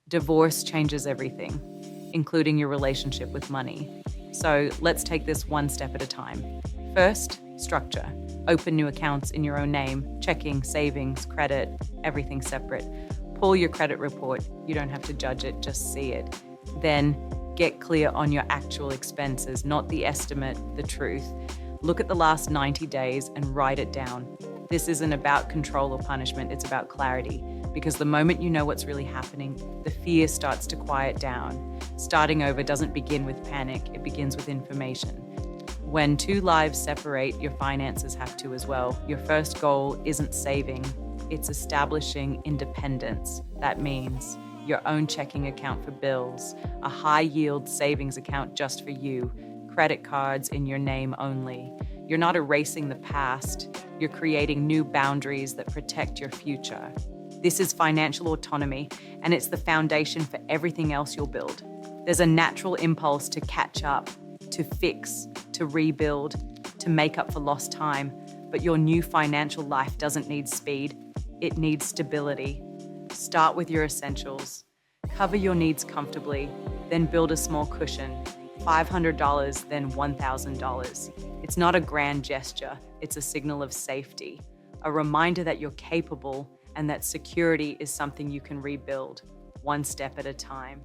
Divorce changes everything, including your relationship with money. So let's take this one step at a time. First, structure. Open new accounts in your own name, checking, savings, credit, everything separate. Pull your credit report. You don't have to judge it, just see it. Then get clear on your actual expenses, not the estimate, the truth. Look at the last 90 days and write it down. This isn't about control or punishment, it's about clarity. Because the moment you know what's really happening, the fear starts to quiet down. Starting over doesn't begin with panic, it begins with information. When two lives separate, your finances have to as well. Your first goal isn't saving, it's establishing independence. That means your own checking account for bills, a high-yield savings account just for you, credit cards in your name only. You're not erasing the past, you're creating new boundaries that protect your future. This is financial autonomy, and it's the foundation for everything else you'll build. There's a natural impulse to catch up, to fix, to rebuild, to make up for lost time, but your new financial life doesn't need speed, it needs stability. Start with your essentials. Cover your needs comfortably, then build a small cushion. $500, then $1,000. It's not a grand gesture, it's a signal of safety, a reminder that you're capable and that security is something you can rebuild, one step at a time.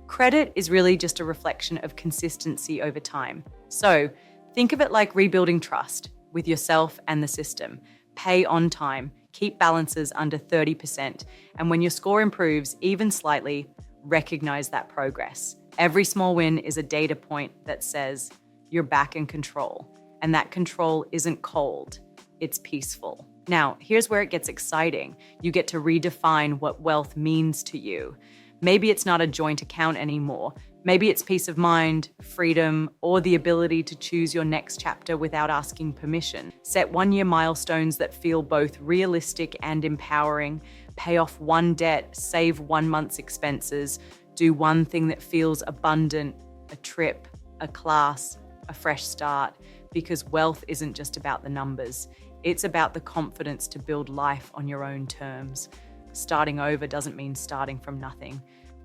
Credit is really just a reflection of consistency over time. So think of it like rebuilding trust with yourself and the system. Pay on time, keep balances under 30%, and when your score improves even slightly, recognize that progress. Every small win is a data point that says you're back in control, and that control isn't cold, it's peaceful. Now, here's where it gets exciting. You get to redefine what wealth means to you. Maybe it's not a joint account anymore. Maybe it's peace of mind, freedom, or the ability to choose your next chapter without asking permission. Set one-year milestones that feel both realistic and empowering. Pay off one debt, save 1 month's expenses. Do one thing that feels abundant, a trip, a class, a fresh start. Because wealth isn't just about the numbers. It's about the confidence to build life on your own terms. Starting over doesn't mean starting from nothing.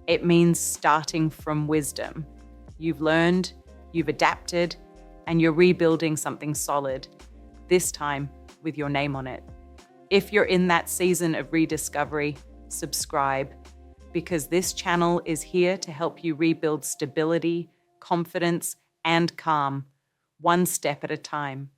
It means starting from wisdom. You've learned, you've adapted, and you're rebuilding something solid, this time with your name on it. If you're in that season of rediscovery, subscribe, because this channel is here to help you rebuild stability, confidence, and calm, one step at a time.